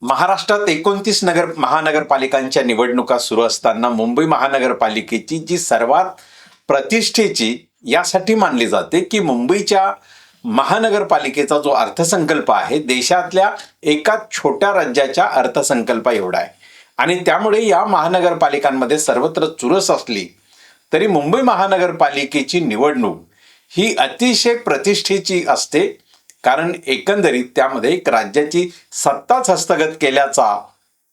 महाराष्ट्रात 29 महानगरपालिकांच्या निवडणुका सुरू असताना मुंबई महानगरपालिकेची जी सर्वात प्रतिष्ठेची यासाठी मानली जाते की मुंबईच्या महानगरपालिकेचा जो अर्थसंकल्प आहे देशातल्या एका छोट्या राज्याच्या अर्थसंकल्पा एवढा आहे आणि त्यामुळे या महानगरपालिकांमध्ये सर्वत्र चुरस असली तरी मुंबई महानगरपालिकेची निवडणूक ही अतिशय प्रतिष्ठेची असते, कारण एकंदरीत त्यामध्ये एक राज्याची सत्ताच हस्तगत केल्याचा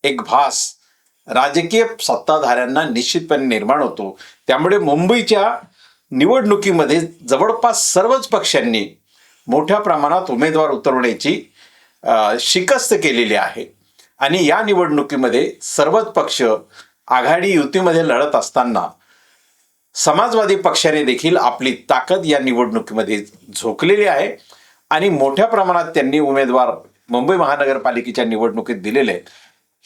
एक भास राजकीय सत्ताधाऱ्यांना निश्चितपणे निर्माण होतो। त्यामुळे मुंबईच्या निवडणुकीमध्ये जवळपास सर्वच पक्षांनी मोठ्या प्रमाणात उमेदवार उतरवण्याची शिकस्त केलेली आहे आणि या निवडणुकीमध्ये सर्वच पक्ष आघाडी युतीमध्ये लढत असताना समाजवादी पक्षाने देखील आपली ताकद या निवडणुकीमध्ये झोकलेली आहे आणि मोठ्या प्रमाणात त्यांनी उमेदवार मुंबई महानगरपालिकेच्या निवडणुकीत दिलेले आहेत।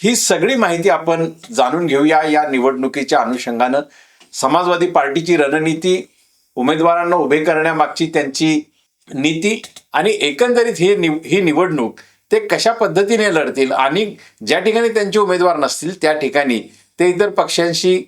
ही सगळी माहिती आपण जाणून घेऊया या निवडणुकीच्या अनुषंगानं। समाजवादी पार्टीची रणनीती, उमेदवारांना उभे करण्यामागची त्यांची नीती आणि एकंदरीत ही निवडणूक ते कशा पद्धतीने लढतील आणि ज्या ठिकाणी त्यांचे उमेदवार नसतील त्या ठिकाणी ते इतर पक्षांशी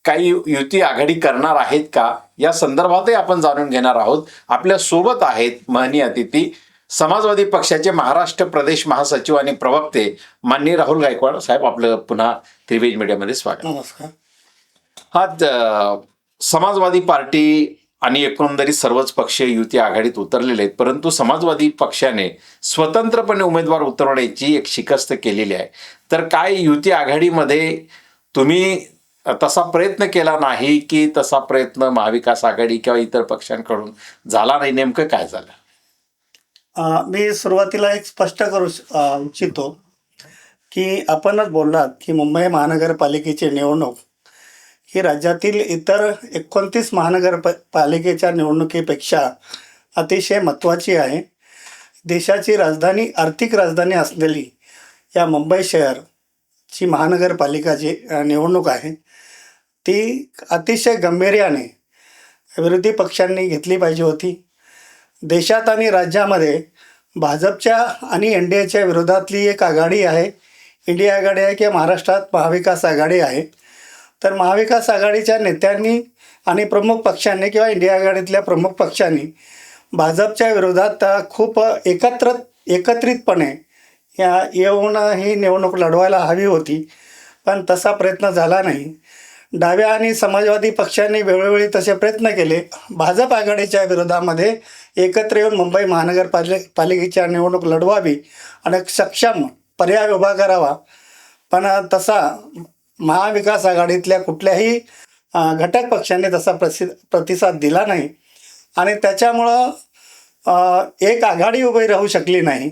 काही युती आघाडी करणार आहेत का या संदर्भातही आपण जाणून घेणार आहोत। आपल्या सोबत आहेत महनीय अतिथी समाजवादी पक्षाचे महाराष्ट्र प्रदेश महासचिव आणि प्रवक्ते माननीय राहुल गायकवाड साहेब, आपलं पुन्हा त्रिवेज मीडियामध्ये स्वागत। नमस्कार। हा समाजवादी पार्टी आणि एकंदरीत सर्वच पक्ष युती आघाडीत उतरलेले आहेत, परंतु समाजवादी पक्षाने स्वतंत्रपणे उमेदवार उतरवण्याची एक शिकस्त केलेली आहे। तर काय युती आघाडीमध्ये तुम्ही तसा प्रयत्न केला नाही की तसा प्रयत्न महाविकास आघाडी किंवा इतर पक्षांकडून झाला नाही, नेमकं काय झालं? मी सुरुवातीला एक स्पष्ट करू इच्छितो की आपणच बोललात की मुंबई महानगरपालिकेची निवडणूक ही राज्यातील इतर 29 महानगरपालिकेच्या निवडणुकीपेक्षा अतिशय महत्त्वाची आहे। देशाची राजधानी, आर्थिक राजधानी असलेली या मुंबई शहरची महानगरपालिकाची निवडणूक आहे ती अतिशय गांभीर्याने विरोधी पक्षांनी घेतली पाहिजे होती। देशात आणि राज्यामध्ये भाजपच्या आणि NDAच्या विरोधातली एक आघाडी आहे, इंडिया आघाडी आहे किंवा महाराष्ट्रात महाविकास आघाडी आहे। तर महाविकास आघाडीच्या नेत्यांनी आणि प्रमुख पक्षांनी किंवा इंडिया आघाडीतल्या प्रमुख पक्षांनी भाजपच्या विरोधात खूप एकत्रितपणे येऊन ही निवडणूक लढवायला हवी होती, पण तसा प्रयत्न झाला नाही। डाव्या आणि समाजवादी पक्षांनी वेळोवेळी तसे प्रयत्न केले भाजप आघाडीच्या विरोधामध्ये एकत्र येऊन मुंबई महानगरपालिकेच्या निवडणूक लढवावी आणि सक्षम पर्याय उभा करावा, पण तसा महाविकास आघाडीतल्या कुठल्याही घटक पक्षांनी तसा प्रतिसाद दिला नाही आणि त्याच्यामुळं एक आघाडी उभी राहू शकली नाही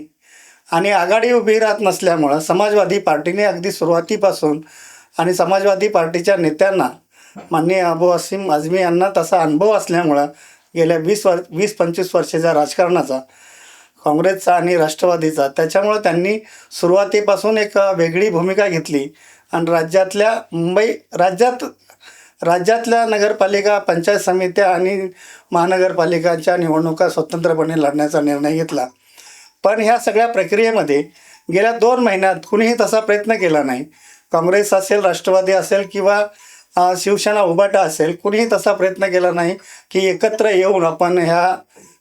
आणि आघाडी उभी राहत नसल्यामुळं समाजवादी पार्टीने अगदी सुरुवातीपासून आणि समाजवादी पार्टीच्या नेत्यांना माननीय अबू वसीम आझमी यांना तसा अनुभव असल्यामुळं गेल्या 20-25 वर्षाच्या राजकारणाचा, काँग्रेसचा आणि राष्ट्रवादीचा, त्याच्यामुळं त्यांनी सुरुवातीपासून एक वेगळी भूमिका घेतली आणि राज्यातल्या नगरपालिका, पंचायत समित्या आणि महानगरपालिकांच्या निवडणुका स्वतंत्रपणे लढण्याचा निर्णय घेतला। पण ह्या सगळ्या प्रक्रियेमध्ये गेल्या 2 महिन्यात कुणीही तसा प्रयत्न केला नाही। काँग्रेस असेल, राष्ट्रवादी असेल किंवा शिवसेना उभाटा असेल, कुणीही तसा प्रयत्न केला नाही की एकत्र येऊन आपण ह्या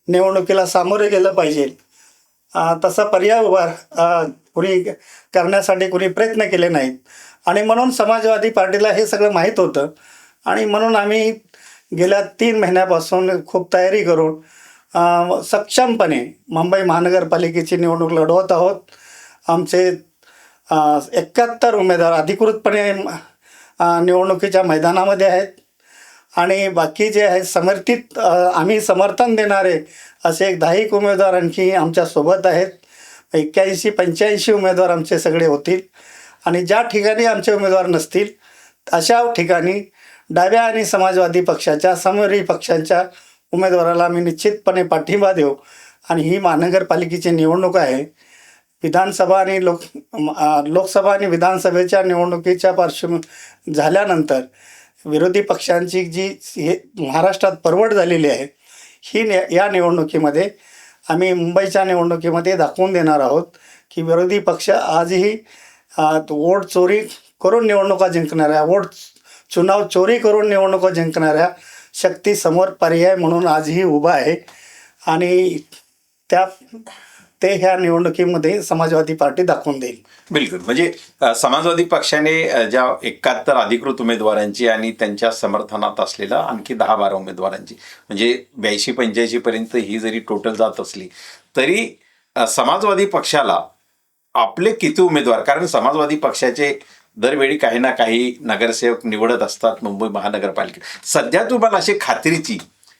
निवडणुकीला सामोरे गेलं पाहिजे। तसा पर्याय कुणी करण्यासाठी कुणी प्रयत्न केले नाहीत आणि म्हणून समाजवादी पार्टीला हे सगळं माहीत होतं आणि म्हणून आम्ही गेल्या 3 महिन्यापासून खूप तयारी करून सक्षमपणे मुंबई महानगरपालिकेची निवडणूक लढवत आहोत। आमचे 71 उमेदवार अधिकृतपणे निवडणुकीच्या मैदानामध्ये आहेत आणि बाकी जे आहेत समर्थित, आम्ही समर्थन देणारे असे 10 उमेदवार आणखी आमच्यासोबत आहेत। 81-85 उमेदवार आमचे सगळे होतील आणि ज्या ठिकाणी आमचे उमेदवार नसतील अशा ठिकाणी डाव्या आणि समाजवादी पक्षाच्या, समविरोधी पक्षांच्या उमेदवाराला आम्ही निश्चितपणे पाठिंबा देऊ आणि ही महानगरपालिकेची निवडणूक आहे। विधानसभा आणि लोकसभा आणि विधानसभेच्या निवडणुकीच्या पार्श्वभूमी झाल्यानंतर विरोधी पक्षांची जी महाराष्ट्रात परवड झालेली आहे ही या निवडणुकीमध्ये आम्ही मुंबईच्या निवडणुकीमध्ये दाखवून देणार आहोत की विरोधी पक्ष आजही वोट चोरी करून निवडणुका जिंकणाऱ्या, चुनाव चोरी करून निवडणुका जिंकणाऱ्या शक्तीसमोर पर्याय म्हणून आजही उभा आहे. आणि ते ह्या निवडणुकीमध्ये समाजवादी पार्टी दाखवून देईल. बिलकुल. म्हणजे समाजवादी पक्षाने ज्या 71 अधिकृत उमेदवारांची आणि त्यांच्या समर्थनात असलेल्या आणखी 10-12 उमेदवारांची, म्हणजे 82-85 पर्यंत ही जरी टोटल जात असली तरी समाजवादी पक्षाला आपले किती उमेदवार, कारण समाजवादी पक्षाचे दरवेळी काही ना काही नगरसेवक निवडत असतात मुंबई महानगरपालिकेत. सध्या तुम्हाला अशी खात्रीची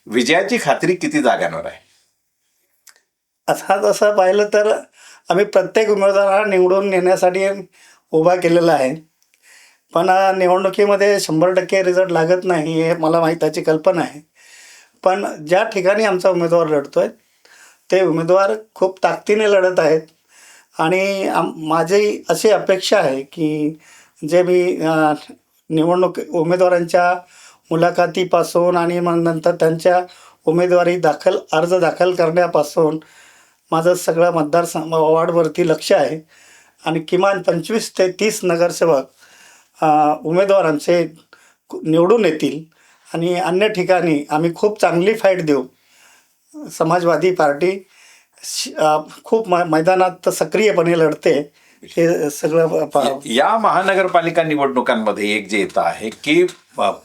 विजयाची खात्री किती जागांवर आहे? आता तसं पाहिलं तर आम्ही प्रत्येक उमेदवाराला निवडून नेण्यासाठी उभा केलेला आहे. पण निवडणुकीमध्ये 100% रिझल्ट लागत नाही हे मला त्याची कल्पना आहे. पण ज्या ठिकाणी आमचा उमेदवार लढतोय ते उमेदवार खूप ताकदीने लढत आहेत. आणि माझी अशी अपेक्षा आहे की जे मी निवडणूक उमेदवारांच्या मुलाखतीपासून आणि मग नंतर त्यांच्या उमेदवारी अर्ज दाखल करण्यापासून माझं सगळं वॉर्डवरती लक्ष आहे. आणि किमान 25 ते 30 नगरसेवक उमेदवार आमचे निवडून येतील. आणि अन्य ठिकाणी आम्ही खूप चांगली फाईट देऊ. समाजवादी पार्टी खूप मैदानात सक्रियपणे लढते. हे सगळं या महानगरपालिका निवडणुकांमध्ये एक जे येतं आहे की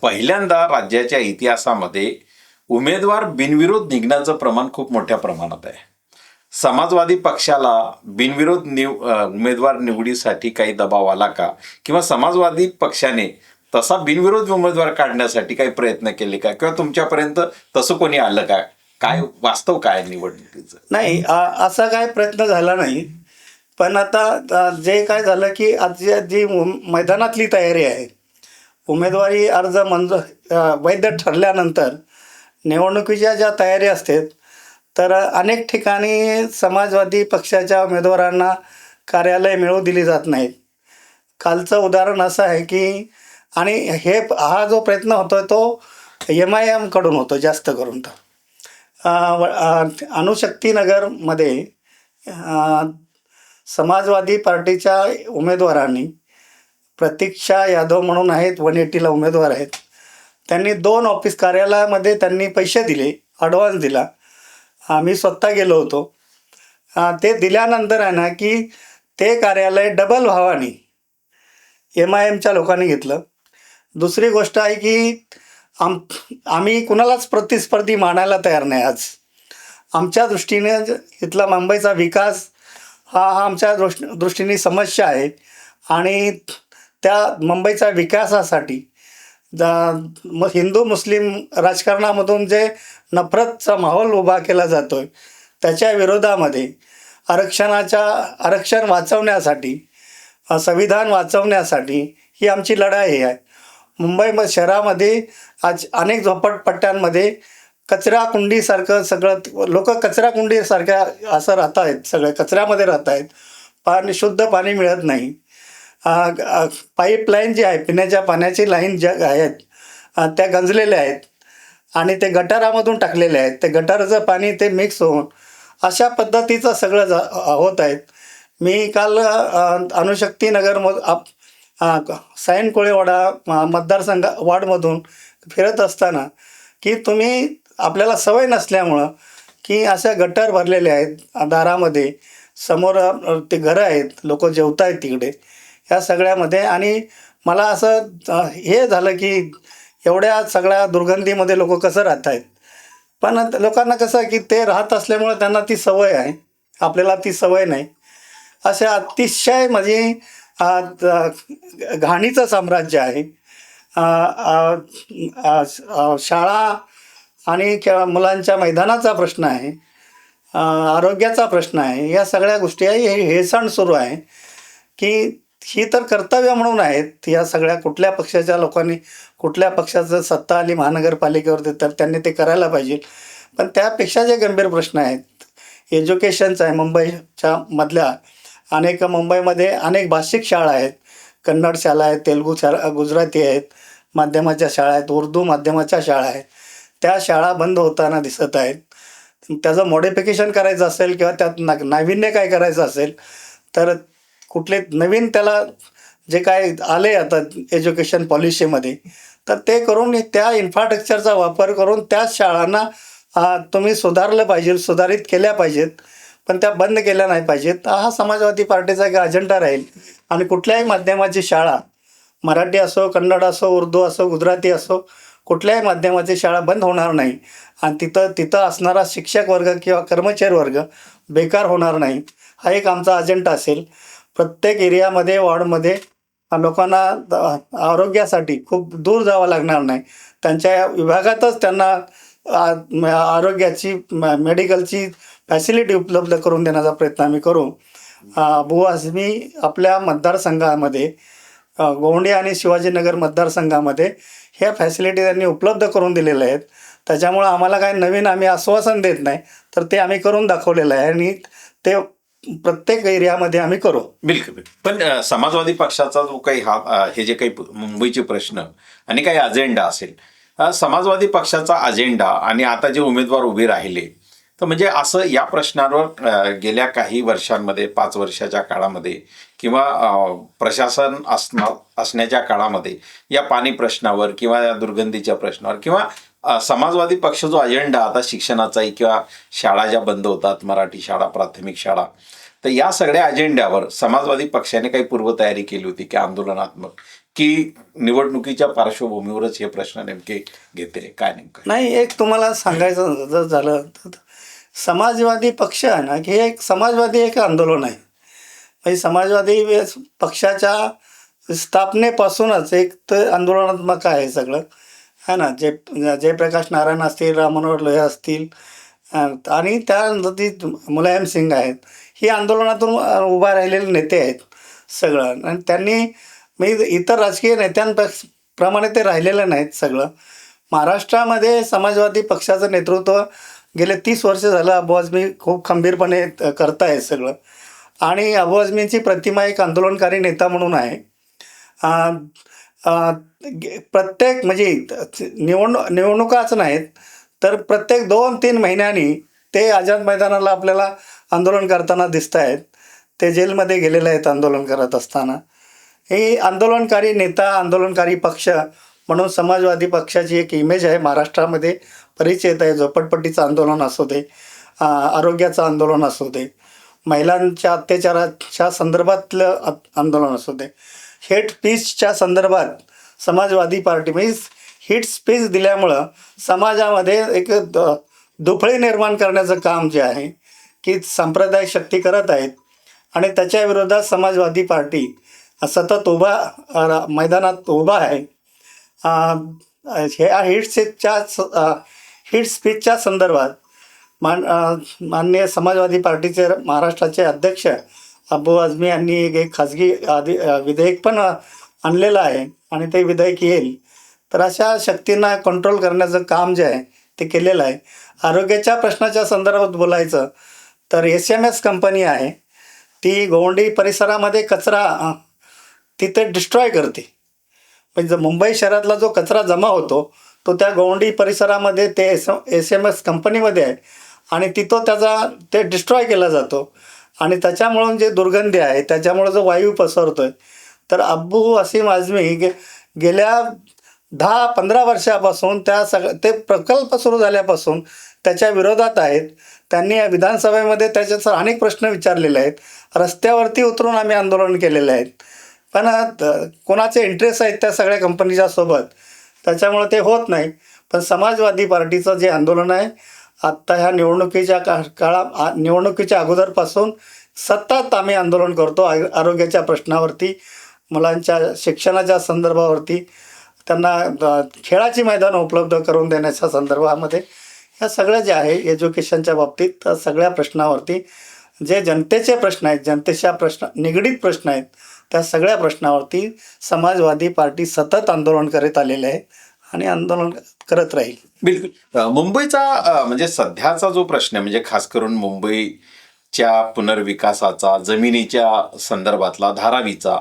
पहिल्यांदा राज्याच्या इतिहासामध्ये उमेदवार बिनविरोध निघण्याचं प्रमाण खूप मोठ्या प्रमाणात आहे. समाजवादी पक्षाला बिनविरोध उमेदवार निवडीसाठी काही दबाव आला का, किंवा समाजवादी पक्षाने तसा बिनविरोध उमेदवार काढण्यासाठी काही प्रयत्न केले का, किंवा तुमच्यापर्यंत तसं कोणी आलं का? काय वास्तव काय निवडणुकीचं? नाही, असा काय प्रयत्न झाला नाही. पण आता जे काय झालं की आज जी मैदानातली तयारी आहे, उमेदवारी अर्ज वैध ठरल्यानंतर निवडणुकीच्या ज्या तयारी असतात तर अनेक ठिकाणी समाजवादी पक्षाच्या उमेदवारांना कार्यालय मिळवून दिली जात नाहीत. कालचं उदाहरण असं आहे की आणि हा जो प्रयत्न होतो तो MIM कडून होतो जास्त करून. तर अणुशक्तीनगरमध्ये समाजवादी पार्टीच्या उमेदवारांनी प्रतीक्षा यादव म्हणून आहेत, 180ला उमेदवार आहेत, त्यांनी 2 ऑफिस कार्यालयामध्ये त्यांनी पैसे दिले, ॲडव्हान्स दिला. आम्ही स्वतः गेलो होतो. ते दिल्यानंतर आहे ना की ते कार्यालय डबल भावाने MIMच्या लोकांनी घेतलं. दुसरी गोष्ट आहे की आम्ही कुणालाच प्रतिस्पर्धी मानायला तयार नाही. आज आमच्या दृष्टीने इथला मुंबईचा विकास हा आमच्या दृष्टीने समस्या आहे. आणि त्या मुंबईच्या विकासासाठी हिंदू मुस्लिम राजकारणामधून जे नफरतचा माहोल उभा केला जातो आहे त्याच्या विरोधामध्ये आरक्षण वाचवण्यासाठी, संविधान वाचवण्यासाठी ही आमची लढाई आहे. मुंबई शहरामध्ये आज अनेक झोपडपट्ट्यांमध्ये कचराकुंडीसारखं सगळं, लोक कचराकुंडीसारख्या असं राहत आहेत, सगळे कचऱ्यामध्ये राहत आहेत. शुद्ध पाणी मिळत नाही. पाईपलाईन जी आहे, पिण्याच्या पाण्याची लाईन ज्या आहेत त्या गंजलेल्या आहेत आणि ते गटारामधून टाकलेले आहेत. ते गटाराचं पाणी ते मिक्स होऊन अशा पद्धतीचं सगळं होत आहेत. मी काल सायन कोळेवाडा मतदारसंघ वॉर्डमधून फिरत असताना की आपल्याला सवय नसल्यामुळं की अशा गटार भरलेले आहेत दारामध्ये, समोर ते घरं आहेत, लोक जेवत आहेत तिकडे, ह्या सगळ्यामध्ये. आणि मला असं हे झालं की एवढ्या सगळ्या दुर्गंधीमध्ये लोक कसं राहत आहेत. पण लोकांना कसं की ते राहत असल्यामुळं त्यांना ती सवय आहे, आपल्याला ती सवय नाही. अशा अतिशय म्हणजे घाणीचं साम्राज्य आहे. शाळा आणि मुलांच्या मैदानाचा प्रश्न आहे, आरोग्याचा प्रश्न आहे, या सगळ्या गोष्टी आहे. हे सण सुरू आहे की ही तर कर्तव्य म्हणून आहेत या सगळ्या. कुठल्या पक्षाच्या लोकांनी, कुठल्या पक्षाचं सत्ता आली महानगरपालिकेवरती तर त्यांनी ते करायला पाहिजे. पण त्यापेक्षा जे गंभीर प्रश्न आहेत, एज्युकेशनचं आहे. मुंबईच्या मधल्या मुंबईमध्ये अनेक भाषिक शाळा आहेत, कन्नड शाळा आहेत, तेलुगू शाळा, गुजराती आहेत, माध्यमाच्या शाळा आहेत, उर्दू माध्यमाच्या शाळा आहेत. त्या शाळा बंद होताना दिसत आहेत. त्याचं मॉडिफिकेशन करायचं असेल किंवा त्यात नाविन्य काय करायचं असेल तर कुठले नवीन त्याला जे काय आले आता एज्युकेशन पॉलिसीमध्ये, तर ते करून त्या इन्फ्रास्ट्रक्चरचा वापर करून त्या शाळांना तुम्ही सुधारलं पाहिजे, सुधारित केल्या पाहिजेत, पण त्या बंद केल्या नाही पाहिजेत. हा समाजवादी पार्टीचा एक अजेंडा राहील. आणि कुठल्याही माध्यमाची शाळा, मराठी असो, कन्नड असो, उर्दू असो, गुजराती असो, कुठल्याही माध्यमाची शाळा बंद होणार नाही. आणि तिथं असणारा शिक्षक वर्ग किंवा कर्मचारी वर्ग बेकार होणार नाही. हा एक आमचा अजेंडा असेल. प्रत्येक एरियामध्ये, वॉर्डमध्ये लोकांना आरोग्यासाठी खूप दूर जावं लागणार नाही. त्यांच्या विभागातच त्यांना आरोग्याची मेडिकलची फॅसिलिटी उपलब्ध करून देण्याचा प्रयत्न आम्ही करू. अबू आझमी आपल्या मतदारसंघामध्ये, गोंदिया आणि शिवाजीनगर मतदारसंघामध्ये ह्या फॅसिलिटी त्यांनी उपलब्ध करून दिलेल्या आहेत. त्याच्यामुळं आम्हाला काय नवीन आम्ही आश्वासन देत नाही, तर ते आम्ही करून दाखवलेलं आहे आणि ते प्रत्येक एरियामध्ये आम्ही करू. बिलकुल. पण समाजवादी पक्षाचा जो काही हे जे काही मुंबईचे प्रश्न आणि काही अजेंडा असेल, समाजवादी पक्षाचा अजेंडा आणि आता जे उमेदवार उभे राहिले, तर म्हणजे असं या प्रश्नावर गेल्या काही वर्षांमध्ये, 5 वर्षाच्या काळामध्ये किंवा प्रशासन असण्याच्या काळामध्ये या पाणी प्रश्नावर किंवा या दुर्गंधीच्या प्रश्नावर किंवा समाजवादी पक्ष जो अजेंडा आता शिक्षणाचाही किंवा शाळा ज्या बंद होतात, मराठी शाळा, प्राथमिक शाळा, तर या सगळ्या अजेंड्यावर समाजवादी पक्षाने काही पूर्वतयारी केली होती की आंदोलनात्मक, की निवडणुकीच्या पार्श्वभूमीवरच हे प्रश्न नेमके घेते, काय नेमकं? नाही, एक तुम्हाला सांगायचं जर झालं तर समाजवादी पक्ष आहे ना, की हे एक समाजवादी एक आंदोलन आहे. म्हणजे समाजवादी पक्षाच्या स्थापनेपासूनच एक तर आंदोलनात्मक आहे सगळं, है ना. जयप्रकाश नारायण असतील, राम मनोहर लोहिया असतील, आणि त्यानंतर ती मुलायम सिंग आहेत, ही आंदोलनातून उभा राहिलेले नेते आहेत सगळं. आणि त्यांनी म्हणजे इतर राजकीय नेत्यांप्रमाणे ते राहिलेलं नाहीत सगळं. महाराष्ट्रामध्ये समाजवादी पक्षाचं नेतृत्व गेले 30 वर्ष झालं अबू आझमी खूप खंबीरपणे करतायत सगळं. आणि अबू आझमींची प्रतिमा एक आंदोलनकारी नेता म्हणून आहे. प्रत्येक म्हणजे निवडणुकाच नाहीत, तर प्रत्येक 2-3 महिन्यांनी ते आझाद मैदानाला आपल्याला आंदोलन करताना दिसत आहेत. ते जेलमध्ये गेलेले आहेत आंदोलन करत असताना. ही आंदोलनकारी नेता, आंदोलनकारी पक्ष म्हणून समाजवादी पक्षाची एक इमेज आहे महाराष्ट्रामध्ये, परिचित आहे. झोपडपट्टीचं आंदोलन असू दे, आरोग्याचं आंदोलन असू दे, महिलांच्या अत्याचाराच्या संदर्भातलं आंदोलन असू दे, हेट स्पीचच्या संदर्भात समाजवादी पार्टी म्हणजे हिट स्पीच दिल्यामुळं समाजामध्ये एक दुफळी निर्माण करण्याचं काम जे आहे की सांप्रदायिक शक्ती करत आहेत. आणि त्याच्या विरोधात समाजवादी पार्टी सतत मैदानात उभा आहे. ह्या हिट स्पीचच्या संदर्भात माननीय समाजवादी पार्टीचे महाराष्ट्राचे अध्यक्ष अबू आझमी यांनी एक खाजगी विधेयक पण आणलेलं आहे आणि ते विधेयक येईल. तर अशा शक्तींना कंट्रोल करण्याचं काम जे आहे ते केलेलं आहे. आरोग्याच्या प्रश्नाच्या संदर्भात बोलायचं तर SMS कंपनी आहे, ती गोवंडी परिसरामध्ये कचरा तिथे डिस्ट्रॉय करते. म्हणजे मुंबई शहरातला जो कचरा जमा होतो तो त्या गोवंडी परिसरामध्ये ते SMS कंपनीमध्ये आहे आणि तिथं ते डिस्ट्रॉय केला जातो. आणि त्याच्यामुळं जे दुर्गंधी आहे, त्याच्यामुळं जो वायू पसरतो आहे, तर अबू आसिम आझमी गेल्या 10-15 वर्षापासून ते प्रकल्प सुरू झाल्यापासून त्याच्या विरोधात आहेत. त्यांनी विधानसभेमध्ये त्याच्यात अनेक प्रश्न विचारलेले आहेत. रस्त्यावरती उतरून आम्ही आंदोलन केलेले आहेत. पण कोणाचे इंटरेस्ट आहेत त्या सगळ्या कंपनीच्या सोबत, त्याच्यामुळं ते होत नाही. पण समाजवादी पार्टीचं जे आंदोलन आहे आत्ता ह्या निवडणुकीच्या अगोदरपासून सतत आम्ही आंदोलन करतो. आरोग्याच्या प्रश्नावरती, मुलांच्या शिक्षणाच्या संदर्भावरती, त्यांना खेळाची मैदानं उपलब्ध करून देण्याच्या संदर्भामध्ये, ह्या सगळ्या जे आहे एज्युकेशनच्या बाबतीत, त्या सगळ्या प्रश्नावरती जे जनतेचे प्रश्न आहेत, जनतेच्या निगडीत प्रश्न आहेत, त्या सगळ्या प्रश्नावरती समाजवादी पार्टी सतत आंदोलन करत आलेले आहे आणि आंदोलन करत राहील. बिलकुल. मुंबईचा म्हणजे सध्याचा जो प्रश्न आहे, म्हणजे खास करून मुंबईच्या पुनर्विकासाचा, जमिनीच्या संदर्भातला, धारावीचा,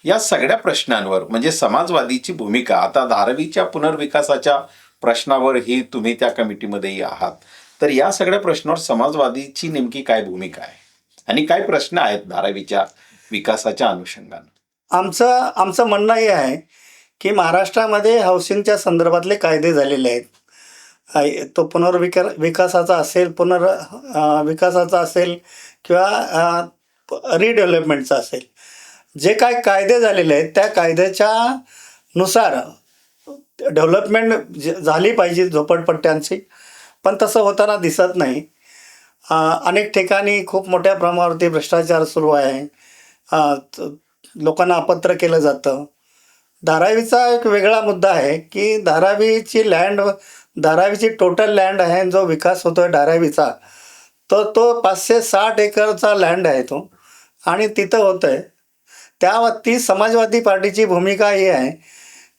या सगळ्या प्रश्नांवर म्हणजे समाजवादीची भूमिका, आता धारावीच्या पुनर्विकासाच्या प्रश्नावर ही तुम्ही त्या कमिटीमध्येही आहात, तर या सगळ्या प्रश्नावर समाजवादीची नेमकी काय भूमिका आहे आणि काय प्रश्न आहेत धारावीच्या विकासाच्या अनुषंगानं? आमचं म्हणणं हे आहे की महाराष्ट्रामध्ये हाऊसिंगच्या संदर्भातले कायदे झालेले आहेत. तो विकासाचा असेल, विकासाचा असेल किंवा रिडेव्हलपमेंटचा असेल, जे काय कायदे झालेले आहेत त्या कायद्याच्या नुसार डेव्हलपमेंट झाली पाहिजे झोपडपट्ट्यांची, पण तसं होताना दिसत नाही. अनेक ठिकाणी खूप मोठ्या प्रमाणावरती भ्रष्टाचार सुरू आहे. लोकांना अपत्र केलं जातं. धारावीचा एक वेगळा मुद्दा आहे की धारावीची टोटल लँड आहे, जो विकास होतो आहे धारावीचा, तो 560 एकरचा लँड आहे तो, आणि तिथं होतं आहे. ती समाजवादी पार्टीची भूमिका ही आहे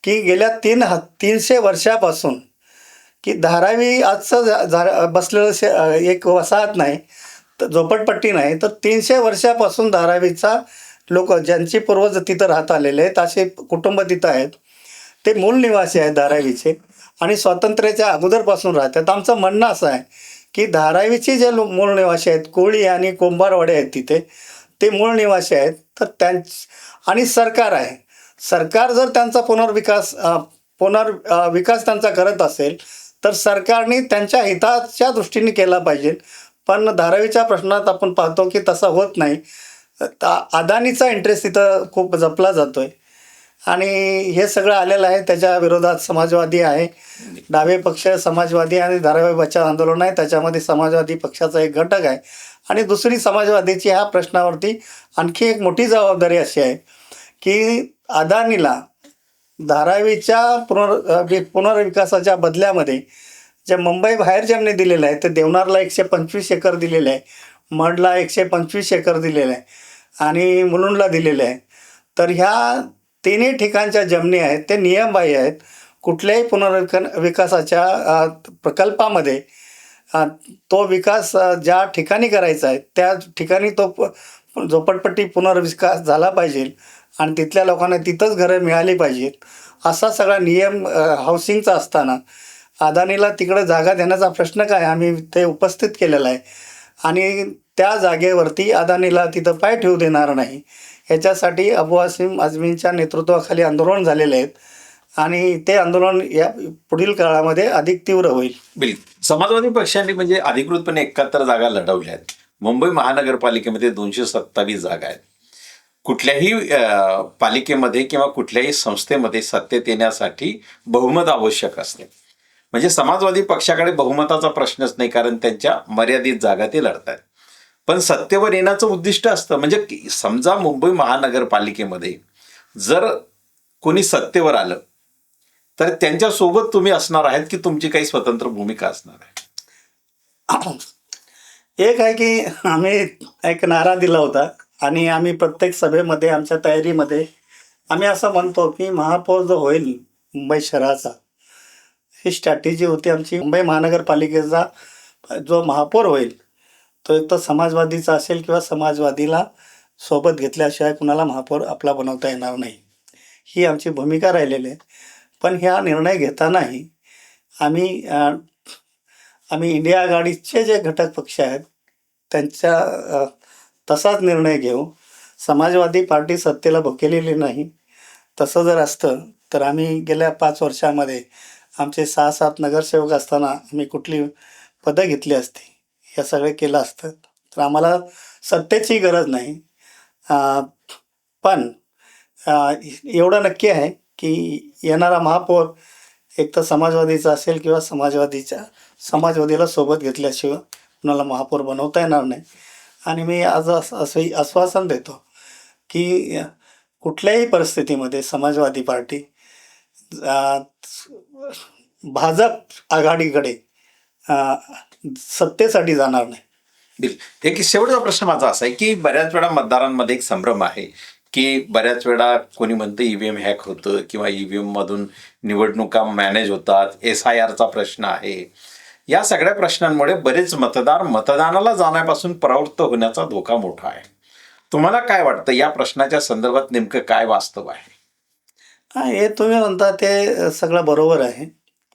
की गेल्या 300 वर्षापासून की धारावी आजचं बसलेलं एक वसाहत नाही, तर झोपडपट्टी नाही, तर 300 वर्षापासून धारावीचा लोक, ज्यांची पूर्वज तिथं राहत आलेले आहेत, असे कुटुंब तिथं आहेत, ते मूळ निवासी आहेत धारावीचे आणि स्वातंत्र्याच्या अगोदरपासून राहतात. आमचं म्हणणं असं आहे की धारावीचे जे मूळ निवासी आहेत, कोळी आणि कोंभारवाडे आहेत तिथे, ते मूळ निवासी आहेत. तर आणि सरकार आहे, सरकार जर त्यांचा विकास त्यांचा करत असेल तर सरकारने त्यांच्या हिताच्या दृष्टीने केला पाहिजे. पण धारावीच्या प्रश्नात आपण पाहतो की तसं होत नाही. अदानीचा इंटरेस्ट तिथं खूप जपला जातो आहे आणि हे सगळं आलेलं आहे. त्याच्या विरोधात समाजवादी आहे, डावे पक्ष समाजवादी आणि धारावी बचाव आंदोलन आहे, त्याच्यामध्ये समाजवादी पक्षाचा एक घटक आहे. आणि दुसरी समाजवादीची ह्या प्रश्नावरती आणखी एक मोठी जबाबदारी अशी आहे की अदानीला धारावीच्या पुनर्विकासाच्या बदल्यामध्ये जे मुंबई बाहेर ज्यांनी दिलेलं आहे, ते देवनारला 125 एकर दिलेलं आहे, मडला 125 एकर दिलेलं आहे आणि मुलुंडला दिलेलं आहे. तर ह्या तिन्ही ठिकाणच्या जमिनी आहेत ते नियमबाह्य आहेत. कुठल्याही विकासाच्या प्रकल्पामध्ये तो विकास ज्या ठिकाणी करायचा आहे त्या ठिकाणी तो झोपडपट्टी पुनर्विकास झाला पाहिजे आणि तिथल्या लोकांना तिथंच घरं मिळाली पाहिजेत, असा सगळा नियम हाऊसिंगचा असताना अदानीला तिकडे जागा देण्याचा प्रश्न काय आम्ही ते उपस्थित केलेला आहे. आणि त्या जागेवरती अदानीला तिथं पाय ठेवू देणार नाही. ह्याच्यासाठी अबू हासिम आझमींच्या नेतृत्वाखाली आंदोलन झालेले आहेत आणि ते आंदोलन या पुढील काळामध्ये अधिक तीव्र होईल. बिलकुल. समाजवादी पक्षांनी म्हणजे अधिकृतपणे 71 जागा लढवल्या आहेत. मुंबई महानगरपालिकेमध्ये 227 जागा आहेत. कुठल्याही पालिकेमध्ये किंवा कुठल्याही संस्थेमध्ये सत्तेत येण्यासाठी बहुमत आवश्यक असते. म्हणजे समाजवादी पक्षाकडे बहुमताचा प्रश्नच नाही, कारण त्यांच्या मर्यादित जागा ते लढतात. पण सत्तेवर येण्याचं उद्दिष्ट असतं. म्हणजे समजा मुंबई महानगरपालिकेमध्ये जर कोणी सत्तेवर आलं तर त्यांच्यासोबत तुम्ही असणार आहेत की तुमची काही स्वतंत्र भूमिका असणार आहे? एक आहे की आम्ही एक नारा दिला होता आणि आम्ही प्रत्येक सभेमध्ये आमच्या तयारीमध्ये आम्ही असं म्हणतो की महापौर जो होईल मुंबई शहराचा, ही स्ट्रॅटेजी होती आमची. मुंबई महानगरपालिकेचा जो महापौर होईल तो एक तर समाजवादीचा असेल किंवा समाजवादीला सोबत घेतल्याशिवाय कुणाला महापौर आपला बनवता येणार नाही, ही आमची भूमिका राहिलेली आहे. पण ह्या निर्णय घेतानाही आम्ही इंडिया आघाडीचे जे घटक पक्ष आहेत त्यांच्या तसाच निर्णय घेऊ. समाजवादी पार्टी सत्तेला भुकेलेली नाही. तसं जर असतं तर आम्ही गेल्या 5 वर्षामध्ये आमचे 6-7 नगरसेवक असताना आम्ही कुठली पदं घेतली असती, हे सगळे केलं असतं. तर आम्हाला सत्तेची गरज नाही. पण एवढं नक्की आहे की येणारा महापौर एक तर समाजवादीचा असेल किंवा समाजवादीला सोबत घेतल्याशिवाय कुणाला महापौर बनवता येणार नाही. आणि मी आज असंही आश्वासन देतो की कुठल्याही परिस्थितीमध्ये समाजवादी पार्टी भाजप आघाडीकडे सत्तेसाठी जाणार नाही. एक शेवटचा प्रश्न माझा असा आहे की बऱ्याच वेळा मतदारांमध्ये एक संभ्रम आहे की बऱ्याच वेळा कोणी म्हणतं ईव्हीएम हॅक होतं किंवा ईव्हीएम मधून निवडणुका मॅनेज होतात, SIRचा प्रश्न आहे. या सगळ्या प्रश्नांमुळे बरेच मतदार मतदानाला जाण्यापासून प्रवृत्त होण्याचा धोका मोठा आहे. तुम्हाला काय वाटतं या प्रश्नाच्या संदर्भात नेमकं काय वास्तव आहे? हे तुम्ही म्हणता ते सगळं बरोबर आहे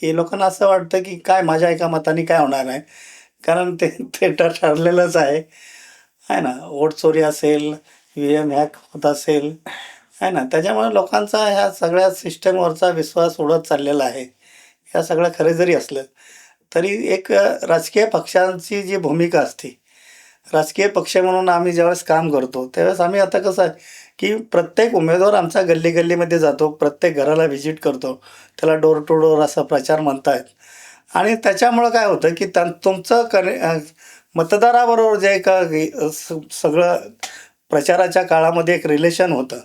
की लोकांना असं वाटतं की काय माझ्या एका मताने काय होणार आहे, कारण ते ठरलेलंच आहे ना. वोट चोरी असेल EVM हॅक होत असेल आहे ना, त्याच्यामुळे लोकांचा ह्या सगळ्या सिस्टमवरचा विश्वास उडत चाललेला आहे. या सगळं खरं जरी असलं तरी एक राजकीय पक्षांची जी भूमिका असते, राजकीय पक्ष म्हणून आम्ही ज्यावेळेस काम करतो त्यावेळेस आम्ही आता कसं आहे की प्रत्येक उमेदवार आमचा गल्ली गल्लीमध्ये जातो, प्रत्येक घराला व्हिजिट करतो, त्याला डोर टू डोर असा प्रचार म्हणतायत. आणि त्याच्यामुळं काय होतं की तुमचं मतदाराबरोबर जे का सगळं प्रचाराच्या काळामध्ये एक रिलेशन होतं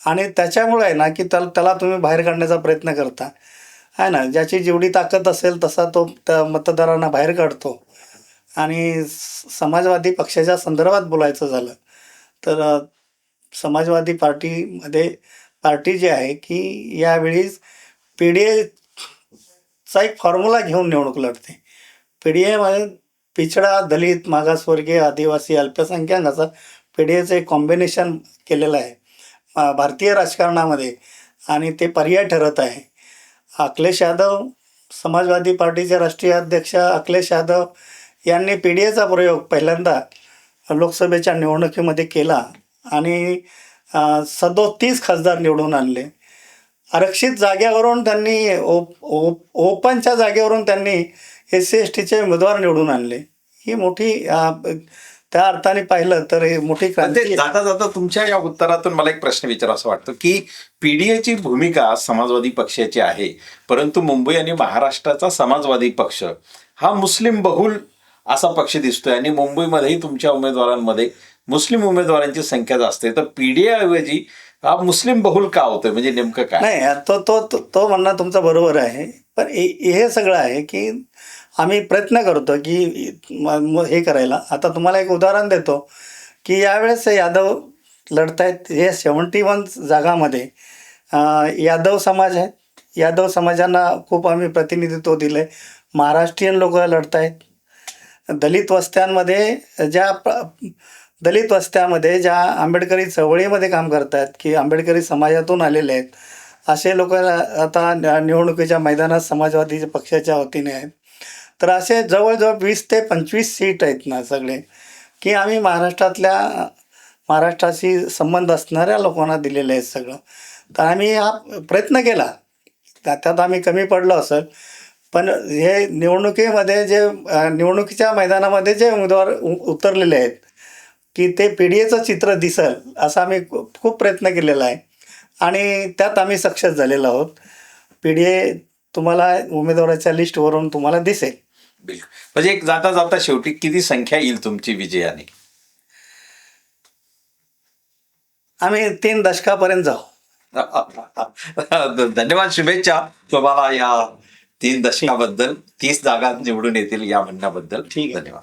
आणि त्याच्यामुळे आहे ना की त्याला तुम्ही बाहेर काढण्याचा प्रयत्न करता आहे ना. ज्याची जेवढी ताकद असेल तसा तो त्या मतदारांना बाहेर काढतो. आणि समाजवादी पक्षाच्या संदर्भात बोलायचं झालं तर समाजवादी पार्टी जी आहे की यावेळी PDAचा एक फॉर्म्युला घेऊन निवडणूक लढते. PDA पिछडा, दलित, मागासवर्गीय, आदिवासी, अल्पसंख्याक असं PDAचं एक कॉम्बिनेशन केलेलं आहे भारतीय राजकारणामध्ये आणि ते पर्याय ठरत आहे. अखिलेश यादव, समाजवादी पार्टीचे राष्ट्रीय अध्यक्ष अखिलेश यादव यांनी PDAचा प्रयोग पहिल्यांदा लोकसभेच्या निवडणुकीमध्ये केला आणि 37 खासदार निवडून आणले. आरक्षित जागेवरून त्यांनी ओपनच्या जागेवरून त्यांनी SC STचे उमेदवार निवडून आणले. ही मोठी त्या अर्थाने पाहिलं तर ही मोठी क्रांती आहे. जाता जाता तुमच्या या उत्तरातून मला एक प्रश्न विचारावा वाटतो की PDAची भूमिका समाजवादी पक्षाची आहे, परंतु मुंबई आणि महाराष्ट्राचा समाजवादी पक्ष हा मुस्लिम बहुल असा पक्ष दिसतोय आणि मुंबईमध्येही तुमच्या उमेदवारांमध्ये मुस्लिम उमेदवारांची संख्या जास्त आहे, तर PDA ऐवजी हा मुस्लिम बहुल का होतोय, म्हणजे नेमकं काय? नाही, तो म्हणणं तुमचं बरोबर आहे, पण हे सगळं आहे की आम्ही प्रयत्न करतो की हे करायला. आता तुम्हाला एक उदाहरण देतो की यावेळेस यादव लढतायत. हे 71 जागामध्ये यादव समाज आहे. यादव समाजांना खूप आम्ही प्रतिनिधित्व दिलं आहे. महाराष्ट्रीयन लोक लढत आहेत. दलित वस्त्यामध्ये ज्या आंबेडकरी चळवळीमध्ये काम करत आहेत की आंबेडकरी समाजातून आलेले आहेत असे लोक आता निवडणुकीच्या मैदानात समाजवादी पक्षाच्या वतीने आहेत. तर असे जवळजवळ 20 ते 25 सीट आहेत ना सगळे की आम्ही महाराष्ट्राशी संबंध असणाऱ्या लोकांना दिलेले आहेत सगळं. तर आम्ही हा प्रयत्न केला, त्यात आम्ही कमी पडलो असेल, पण हे निवडणुकीच्या मैदानामध्ये जे उमेदवार उतरलेले आहेत की ते PDAचं चित्र दिसेल असा आम्ही खूप प्रयत्न केलेला आहे आणि त्यात आम्ही सक्सेस झालेलो आहोत. PDA तुम्हाला उमेदवाराच्या लिस्टवरून तुम्हाला दिसेल. बिलकुल. म्हणजे एक जाता जाता शेवटी किती संख्या येईल तुमची विजयाने? आम्ही 3 दशकापर्यंत जाऊ. धन्यवाद, शुभेच्छा तुम्हाला या 3 दशकाबद्दल. 30 जागा निवडून येतील या म्हणण्याबद्दल. ठीक आहे. धन्यवाद.